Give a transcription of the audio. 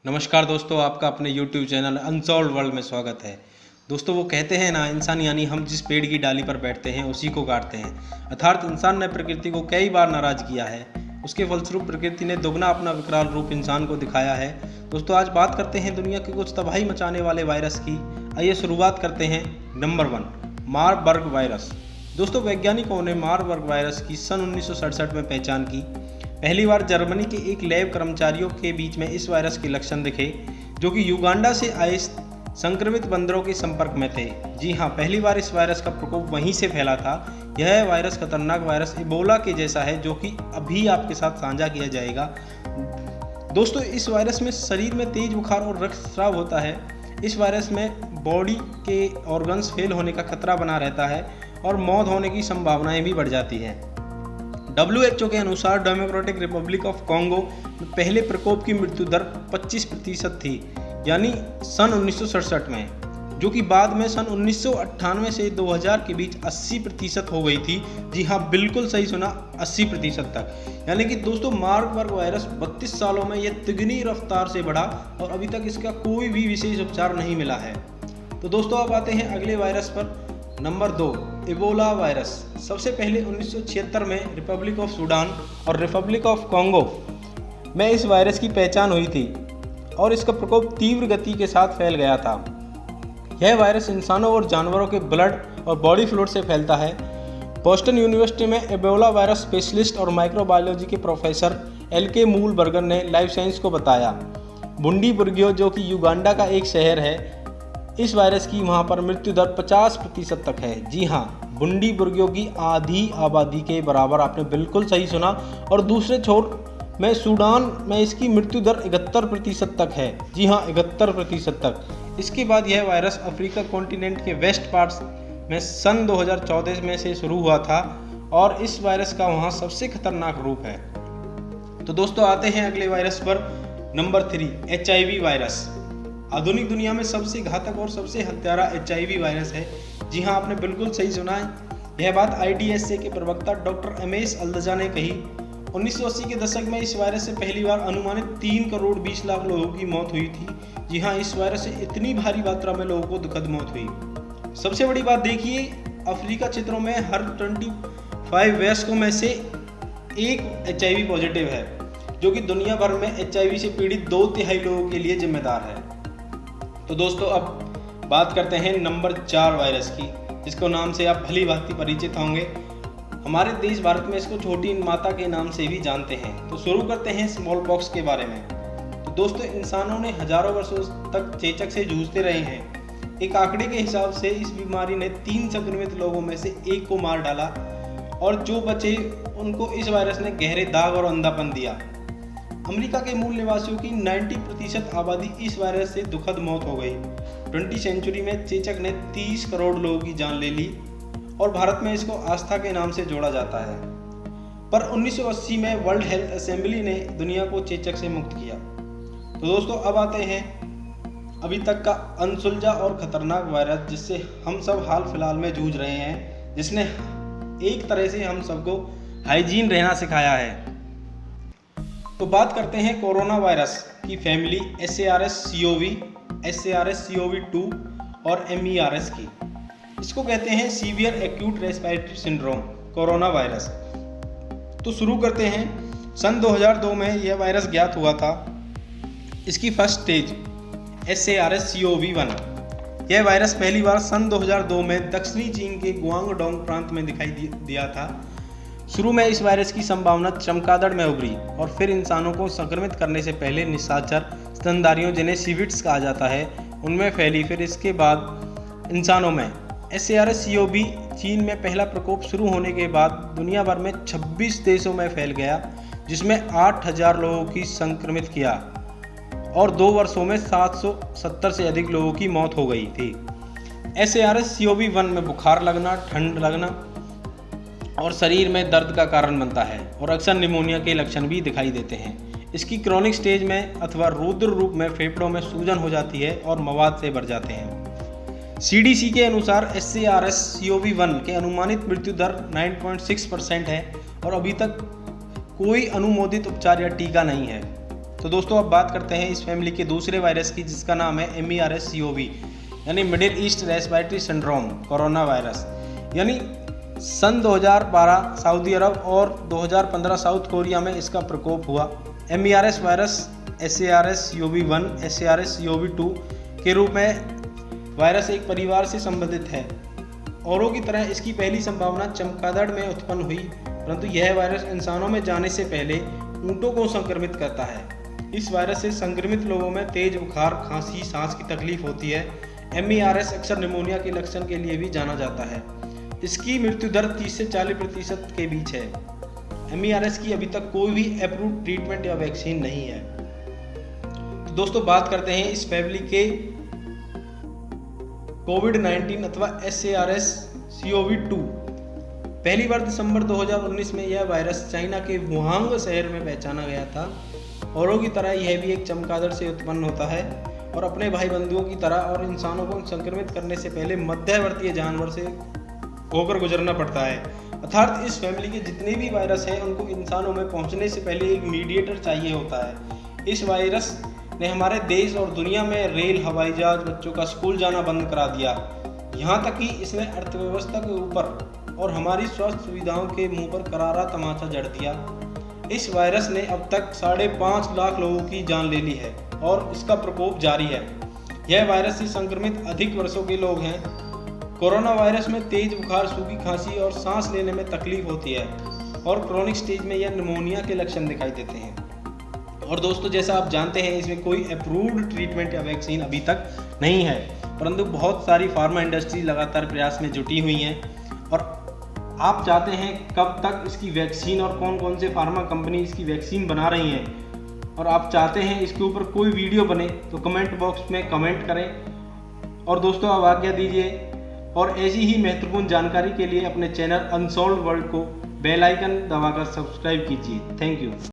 नमस्कार दोस्तों, आपका अपने YouTube चैनल अनसॉल्व वर्ल्ड में स्वागत है। दोस्तों, वो कहते हैं ना, इंसान यानी हम जिस पेड़ की डाली पर बैठते हैं उसी को काटते हैं। अर्थात इंसान ने प्रकृति को कई बार नाराज किया है। उसके फलस्वरूप प्रकृति ने दोगुना अपना विकराल रूप इंसान को दिखाया है। दोस्तों, आज बात करते हैं दुनिया की कुछ तबाही मचाने वाले वायरस की। आइए शुरुआत करते हैं। Number 1, Marburg virus. दोस्तों, वैज्ञानिकों ने मारबर्ग वायरस की सन 1967 में पहचान की। पहली बार जर्मनी के एक लैब कर्मचारियों के बीच में इस वायरस के लक्षण दिखे, जो कि युगांडा से आए संक्रमित बंदरों के संपर्क में थे। जी हाँ, पहली बार इस वायरस का प्रकोप वहीं से फैला था। यह वायरस खतरनाक वायरस इबोला के जैसा है, जो कि अभी आपके साथ साझा किया जाएगा। दोस्तों, इस वायरस में शरीर में तेज बुखार और रक्तस्राव होता है। इस वायरस में बॉडी के ऑर्गन्स फेल होने का खतरा बना रहता है और मौत होने की संभावनाएं भी बढ़ जाती हैं। WHO के अनुसार डेमोक्रेटिक रिपब्लिक ऑफ कॉन्गो में पहले प्रकोप की मृत्यु दर 25% थी, यानी सन 1967 में, जो कि बाद में सन 1998 से 2000 के बीच 80% हो गई थी। जी हाँ, बिल्कुल सही सुना, 80% तक। यानी कि दोस्तों, मारबर्ग वायरस 32 सालों में यह तिगनी रफ्तार से बढ़ा और अभी तक इसका कोई भी विशेष उपचार नहीं मिला है। तो दोस्तों, अब आते हैं अगले वायरस पर। Number 2, Ebola virus. सबसे पहले 1976 में रिपब्लिक ऑफ सूडान और रिपब्लिक ऑफ कॉन्गो में इस वायरस की पहचान हुई थी और इसका प्रकोप तीव्र गति के साथ फैल गया था। यह वायरस इंसानों और जानवरों के ब्लड और बॉडी फ्लूइड से फैलता है। बोस्टन यूनिवर्सिटी में इबोला वायरस स्पेशलिस्ट और माइक्रोबायोलॉजी के प्रोफेसर LK मूलबर्गर ने लाइफ साइंस को बताया। बुंडीबुर्गियो, जो कि युगांडा का एक शहर है, इस वायरस की वहाँ पर मृत्यु दर 50% तक है। जी हाँ, बुंडीबुर्गियो की आधी आबादी के बराबर, आपने बिल्कुल सही सुना। और दूसरे छोर में सूडान में इसकी मृत्यु दर 71% तक है। जी हाँ, 71% तक। इसके बाद यह वायरस अफ्रीका कॉन्टिनेंट के वेस्ट पार्ट्स में सन 2014 में से शुरू हुआ था और इस वायरस का वहाँ सबसे खतरनाक रूप है। तो दोस्तों, आते हैं अगले वायरस पर। Number 3, HIV virus. आधुनिक दुनिया में सबसे घातक और सबसे हत्यारा HIV वायरस है। जी हाँ, आपने बिल्कुल सही सुना है। यह बात IDSA के प्रवक्ता डॉक्टर एमेस अल्दजा ने कही। 1980 के दशक में इस वायरस से पहली बार अनुमानित 3 करोड़ 20 लाख लोगों की मौत हुई थी। जी हाँ, इस वायरस से इतनी भारी मात्रा में लोगों को दुखद मौत हुई। सबसे बड़ी बात देखिए, अफ्रीका क्षेत्रों में हर 25 वयस्कों में से एक HIV पॉजिटिव है, जो कि दुनिया भर में HIV से पीड़ित 2/3 लोगों के लिए जिम्मेदार है। तो दोस्तों, अब बात करते हैं नंबर 4 वायरस की, जिसको नाम से आप भली भांति परिचित होंगे। हमारे देश भारत में इसको छोटी माता के नाम से भी जानते हैं। तो शुरू करते हैं स्मॉल पॉक्स के बारे में। तो दोस्तों, इंसानों ने हजारों वर्षों तक चेचक से जूझते रहे हैं। एक आंकड़े के हिसाब से इस बीमारी ने 3 संक्रमित लोगों में से 1 को मार डाला और जो बचे उनको इस वायरस ने गहरे दाग और अंधापन दिया। अमेरिका के मूल निवासियों की 90% आबादी इस वायरस से दुखद मौत हो गई। 20वीं सेंचुरी में चेचक ने 30 करोड़ लोगों की जान ले ली और भारत में इसको आस्था के नाम से जोड़ा जाता है। पर 1980 में वर्ल्ड हेल्थ असेंबली ने दुनिया को चेचक से मुक्त किया। तो दोस्तों, अब आते हैं अभी तक का अनसुलझा और खतरनाक वायरस, जिससे हम सब हाल फिलहाल में जूझ रहे हैं, जिसने एक तरह से हम सबको हाइजीन रहना सिखाया है। तो बात करते हैं कोरोना वायरस की फैमिली SARS-CoV, SARS-CoV-2 और MERS की। इसको कहते हैं severe acute respiratory syndrome, corona virus. तो शुरू करते हैं। सन 2002 में यह वायरस ज्ञात हुआ था। इसकी फर्स्ट स्टेज SARS-CoV-1। यह वायरस पहली बार सन 2002 में दक्षिणी चीन के गुआंगडोंग प्रांत में दिखाई दिया था। शुरू में इस वायरस की संभावना चमगादड़ में उभरी और फिर इंसानों को संक्रमित करने से पहले निशाचर स्तनधारियों, जिन्हें सीविड्स कहा जाता है, उनमें फैली। फिर इसके बाद इंसानों में। SARS-CoV चीन में पहला प्रकोप शुरू होने के बाद दुनिया भर में 26 देशों में फैल गया, जिसमें 8000 लोगों की संक्रमित किया और 2 वर्षों में 770 से अधिक लोगों की मौत हो गई थी। SARS-CoV-1 में बुखार लगना, ठंड लगना और शरीर में दर्द का कारण बनता है और अक्सर निमोनिया के लक्षण भी दिखाई देते हैं। इसकी क्रॉनिक स्टेज में अथवा रुद्र रूप में फेफड़ों में सूजन हो जाती है और मवाद से भर जाते हैं। CDC के अनुसार SARS-CoV-1 के अनुमानित मृत्यु दर 9.6% है और अभी तक कोई अनुमोदित उपचार या टीका नहीं है। तो दोस्तों अब बात करते हैं इस फैमिली के दूसरे वायरस की, जिसका नाम है MERS-CoV यानी middle east respiratory syndrome corona virus. यानी सन 2012 सऊदी अरब और 2015 साउथ कोरिया में इसका प्रकोप हुआ। MERS वायरस SARS-CoV-1 SARS-CoV-2 के रूप में वायरस एक परिवार से संबंधित है। औरों की तरह इसकी पहली संभावना चमगादड़ में उत्पन्न हुई, परंतु यह वायरस इंसानों में जाने से पहले ऊँटों को संक्रमित करता है। इस वायरस से संक्रमित लोगों में तेज बुखार, खांसी, सांस की तकलीफ होती है। MERS अक्सर निमोनिया के लक्षण के लिए भी जाना जाता है। इसकी मृत्यु दर 30 से 40% के बीच है। MERS की अभी तक कोई भी अप्रूव्ड ट्रीटमेंट या वैक्सीन नहीं है। तो दोस्तों बात करते हैं इस फैमिली के कोविड-19 अथवा SARS-CoV-2। पहली बार दिसंबर 2019 में यह वायरस चाइना के वुहान शहर में पहचाना गया था। औरों की तरह यह भी एक चमगादड़ से उत्पन्न होता है और अपने भाई बंधुओं की तरह और इंसानों को संक्रमित करने से पहले मध्यवर्तीय जानवर से होकर गुजरना पड़ता है। अर्थात इस फैमिली के जितने भी वायरस हैं उनको इंसानों में पहुंचने से पहले एक मीडिएटर चाहिए होता है। इस वायरस ने हमारे देश और दुनिया में रेल, हवाई जहाज, बच्चों का स्कूल जाना बंद करा दिया। यहाँ तक कि इसने अर्थव्यवस्था के ऊपर और हमारी स्वास्थ्य सुविधाओं के मुंह पर करारा तमाचा जड़ दिया। इस वायरस ने अब तक 5.5 लाख लोगों की जान ले ली है और इसका प्रकोप जारी है। यह वायरस से संक्रमित अधिक वर्षों के लोग हैं। कोरोना वायरस में तेज बुखार, सूखी खांसी और सांस लेने में तकलीफ होती है और क्रोनिक स्टेज में यह निमोनिया के लक्षण दिखाई देते हैं। और दोस्तों जैसा आप जानते हैं इसमें कोई अप्रूव्ड ट्रीटमेंट या वैक्सीन अभी तक नहीं है, परंतु बहुत सारी फार्मा इंडस्ट्री लगातार प्रयास में जुटी हुई हैं और आप चाहते हैं कब तक इसकी वैक्सीन और कौन कौन से फार्मा कंपनी इसकी वैक्सीन बना रही हैं और आप चाहते हैं इसके ऊपर कोई वीडियो बने तो कमेंट बॉक्स में कमेंट करें। और दोस्तों अब आज्ञा दीजिए और ऐसी ही महत्वपूर्ण जानकारी के लिए अपने चैनल अनसॉल्व्ड वर्ल्ड को बेल आइकन दबाकर सब्सक्राइब कीजिए। Thank you.